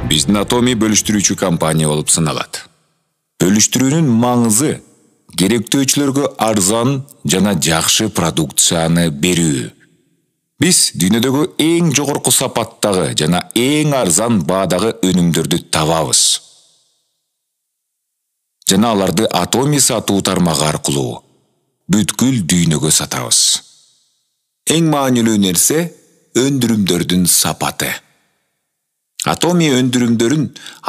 Биздин Atomy бөлүштүрүүчү компания болуп саналат. Бөлүштүрүүнүн маңызы керектөөчүлөргө арзан жана жакшы продукцияны берүү. Биз дүйнөдөгү эң жогорку сапаттагы жана эң арзан баадагы өнүмдөрдү табабыз. Жана аларды Atomy сатуу тармагы аркылуу бүткүл дүйнөгө сатабыз. Эң маанилүү нерсе өндүрүмдөрдүн сапаты. Atomy өндүрүмдөрүн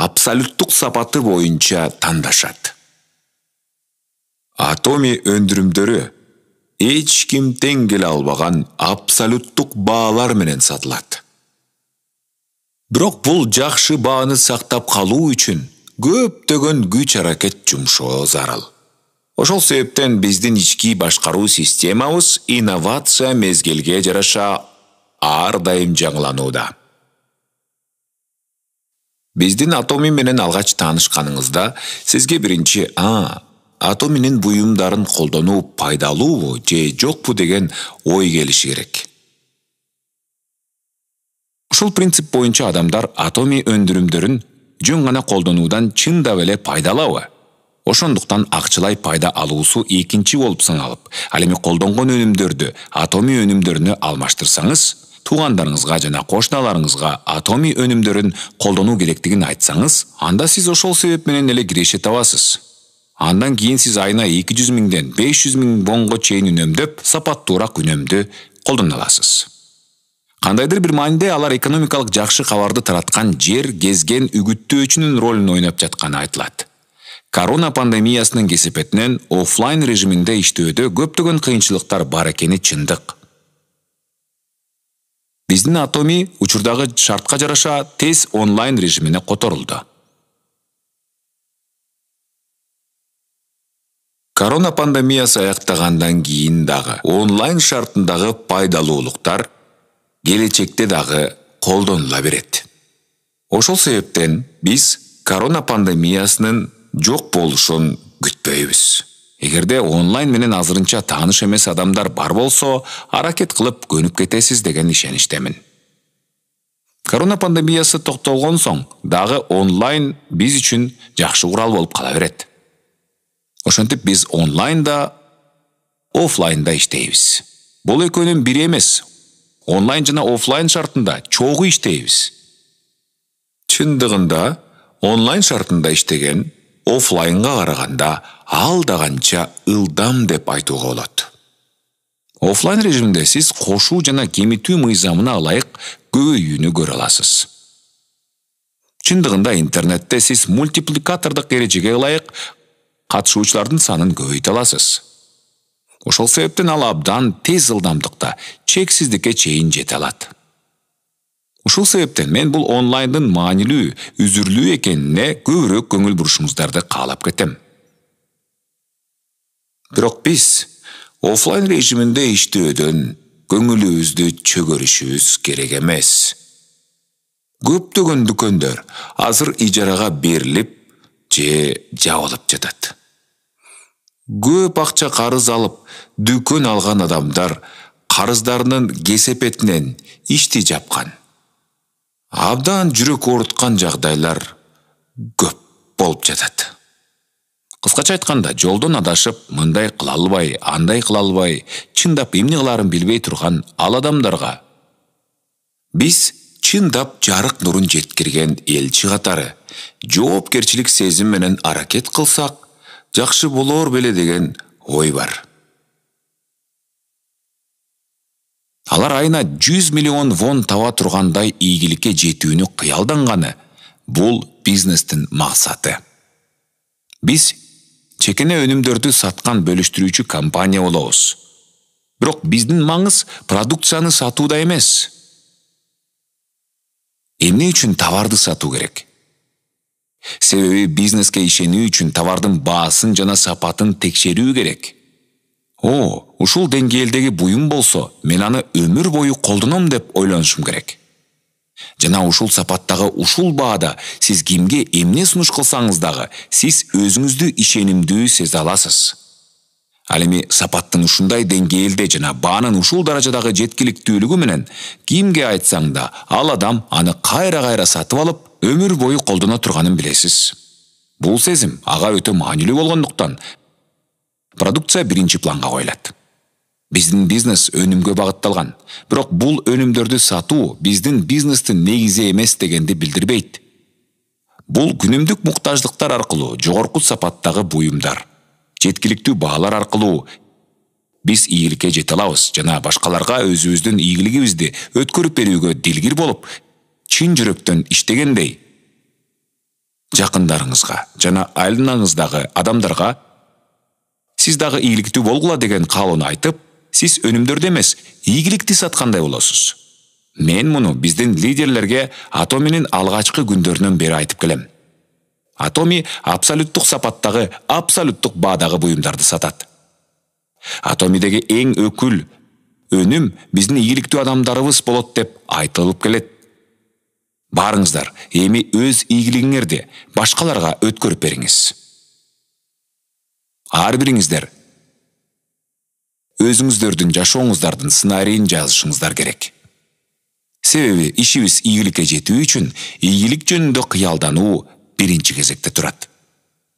абсолюттук сапаты боюнча тандашат. Atomy өндүрүмдөрү эч ким тең келе албаган абсолюттук баалар менен сатылат. Бирок бул жакшы бааны сактап калуу үчүн көптөгөн күч аракет жумшоо зарыл. Ошол себептен биздин ички башкаруу системабыз инновация мезгилге жараша ар дайым жаңыланууда. Биздин Atomy менен алгач таанышканыңызда сизге биринчи Atomy'нин буюмдарын колдонуу пайдалуубу же жокпу деген ой келиши керек. Ушул принцип боюнча адамдар Atomy өндүрүмдөрүн жөн гана колдонуудан чындап эле пайдалабы? Ошондуктан акчалай пайда алуусу экинчи болуп саналып, ал эми колдонгон өнүмдөрдү Atomy өнүмдөрүнө алмаштырсаңыз, туугандарыңызга жана кошуналарыңызга Atomy өнүмдөрүн колдонуу керектигин айтсаңыз, анда сиз ошол себеп менен эле киреше табасыз. Андан кийин сиз айына 200 миңден 500 миң вонго чейин үнөмдөп, сапаттуураак үнөмдү колдоно аласыз. Кандайдыр бир мааниде алар экономикалык жакшы кабарды тараткан жер кезген үгүттөөчүнүн ролун ойноп жатканы айтылат. Корона пандемиясынын кесепетинен офлайн режиминде иштөөдө көптөгөн кыйынчылыктар бар экени чындык. Биздин Atomy учурдагы шартка жараша тез онлайн режимине которулду. Корона пандемиясы аяктагандан кийин дагы онлайн шартындагы пайдалуулуктар келечекте дагы колдонула берет. Ошол себептен биз корона пандемиясынын жок болушун күтпөйбүз. Эгерде онлайн менен азырынча тааныш эмес адамдар бар болсо, аракет кылып көнүп кетесиз деген ишеничтемин. Корона пандемиясы токтолгон соң дагы онлайн биз үчүн жакшы курал болуп кала берет. Ошентип биз онлайнда, офлайнда иштейбиз. Бул экөөнүн бири эмес. Онлайн жана офлайн шартында чогуу иштейбиз. Чындыгында онлайн шартында иштеген офлайнга караганда алдаганча ылдам деп айтууга болот. Офлайн режимде сиз кошуу жана кемитүү мыйзамына ылайык көбөйүүнү көрө аласыз. Чындыгында интернетте сиз мультипликатордук эрежеге ылайык катышуучулардын санын көбөйтө аласыз. Ошол себептен ал абдан тез ылдамдыкта чексиздикке чейин жете алат. Ушул себептен мен бул онлайндын маанилүү, үзүрлүү экенине көбүрөөк көңүл бурушуңуздарды каалап кетем. Бирок биз офлайн режиминде иштөөдөн көңүлүбүздү чөгөрүшүбүз керек эмес. Көптөгөн дүкөндөр азыр ижарага берилип же жабылып жатат. Көп акча карыз алып, дүкөн алган адамдар карыздарынын кесепетинен ишти жапкан. Абдан жүрөк ооруткан жагдайлар көп болуп жатат. Кыскача айтканда, жолдон адашып, мындай кыла албай, андай кыла албай, чындап эмне кылаарын билбей турган ал адамдарга биз чындап жарык нурун жеткирген элчи катары жоопкерчилик сезим менен аракет кылсак, жакшы болор беле деген ой бар. Алар айына 100 миллион вон таба тургандай ийгиликке жетүүнү кыялданганы бул бизнестин максаты. Биз чекене өнүмдөрдү саткан бөлүштүрүүчү компания болобуз. Бирок биздин маңыз продукцияны сатууда эмес. Эмне үчүн товарды сатуу керек? Себеби бизнеске ишенүү үчүн товардын баасын жана сапатын текшерүү керек. Ушул деңгээлдеги буюм болсо, мен аны өмүр бою колдоном деп ойлонушум керек. Жана ушул сапаттагы ушул баада сиз кимге эмне сунуш кылсаңыз дагы, сиз өзүңүздү ишенимдүү сезе аласыз. Ал эми сапаттын ушундай деңгээлде жана баанын ушул даражадагы жеткиликтүүлүгү менен кимге айтсаң да, ал адам аны кайра-кайра сатып алып, өмүр бою колдоно турганын билесиз. Бул сезим ага өтө маанилүү болгондуктан продукция биринчи планга коюлат. Биздин бизнес өнүмгө багытталган, бирок бул өнүмдөрдү сатуу биздин бизнестин негизи эмес дегенди билдирбейт. Бул күнүмдүк муктаждыктар аркылуу жогорку сапаттагы буюмдар, жеткиликтүү баалар аркылуу биз ийгиликке жете алабыз жана башкаларга өзүбүздүн ийгилигибизди өткөрүп берүүгө дилгир болуп, чын жүрөктөн иштегендей жакындарыңызга жана айланаңыздагы адамдарга сиз дагы ийгиликтүү болгула деген каалоону айтып, сиз өнүмдөрдү эмес, ийгиликти саткандай болосуз. Мен муну биздин лидерлерге Атоминин алгачкы күндөрүнөн бери айтып келем. Атоми абсолюттук сапаттагы, абсолюттук баадагы буюмдарды сатат. Атомидеги эң өкүл өнүм биздин ийгиликтүү адамдарыбыз болот деп айтылып келет. Барыңыздар, эми өз ийгилигиңерди башкаларга өткөрүп бериңиз. Ар бириңиздер өзүңүздөрдүн жашооңуздардын сценарийин жазышыңыздар керек. Себеби ишибиз ийгиликке жетүү үчүн ийгилик жөнүндө кыялдануу биринчи кезекте турат.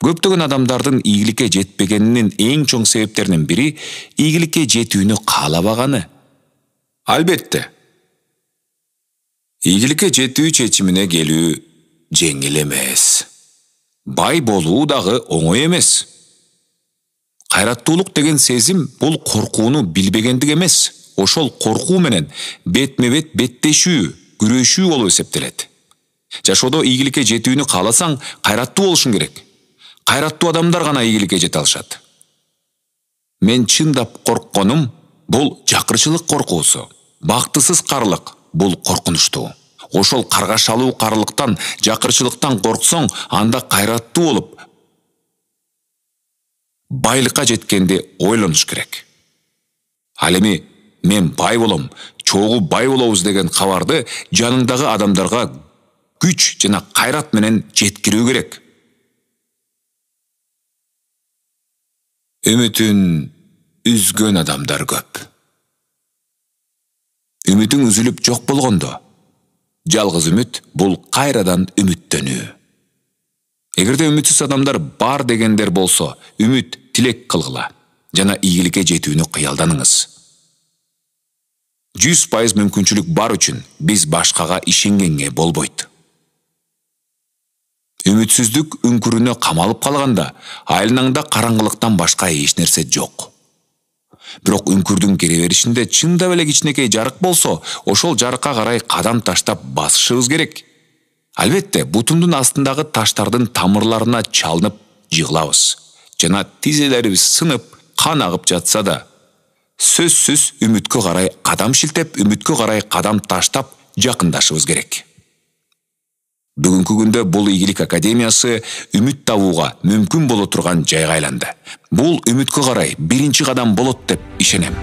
Көптөгөн адамдардын ийгиликке жетпегенинин эң чоң себептеринин бири ийгиликке жетүүнү каалабаганы. Албетте, ийгиликке жетүү чечимине келүү жеңил эмес. Бай болуу дагы оңой эмес. Кайраттуулук деген сезим бул коркууну билбегендик эмес, ошол коркуу менен бетме-бет беттешүү, күрөшүү болуп эсептелет. Жашоодо ийгиликке жетүүнү кааласаң, кайраттуу болушуң керек. Кайраттуу адамдар гана ийгиликке жете алышат. Мен чындап коркконум бул жакырчылык коркуусу. Бактысыз карлык бул коркунучтуу. Ошол каргашалуу карлыктан, жакырчылыктан корксоң, анда кайраттуу болуп, байлыкка жеткенди ойлонуш керек. Ал эми мен бай болом, чогуу бай болобуз деген кабарды жаныңдагы адамдарга күч жана кайрат менен жеткирүү керек. Үмүтүн үзгөн адамдар көп. Үмүтүң үзүлүп жок болгондо, жалгыз үмүт бул кайрадан үмүттөнүү. Эгерде үмүтсүз адамдар бар дегендер болсо, үмүт тилек кылгыла жана ийгиликке жетүүнү кыялданыңыз. 100% мүмкүнчүлүк бар үчүн биз башкага ишенгенге болбойт. Үмүтсүздүк үңкүрүнө камалып калганда, айланаңда караңгылыктан башка эч нерсе жок. Бирок үңкүрдүн кереберишинде чындап эле кичинекей жарык болсо, ошол жарыкка карай кадам таштап басышыбыз керек. Албетте, бутундун астындагы таштардын тамырларына чалынып жыгылабыз жана тизелерибиз сынып, кан агып жатса да, сөзсүз үмүткө карай кадам шилтеп, үмүткө карай кадам таштап жакындашыбыз керек. Бүгүнкү күндө бул ийгилик академиясы үмүт табууга мүмкүн боло турган жайга айланды. Бул үмүткө карай биринчи кадам болот деп ишенем.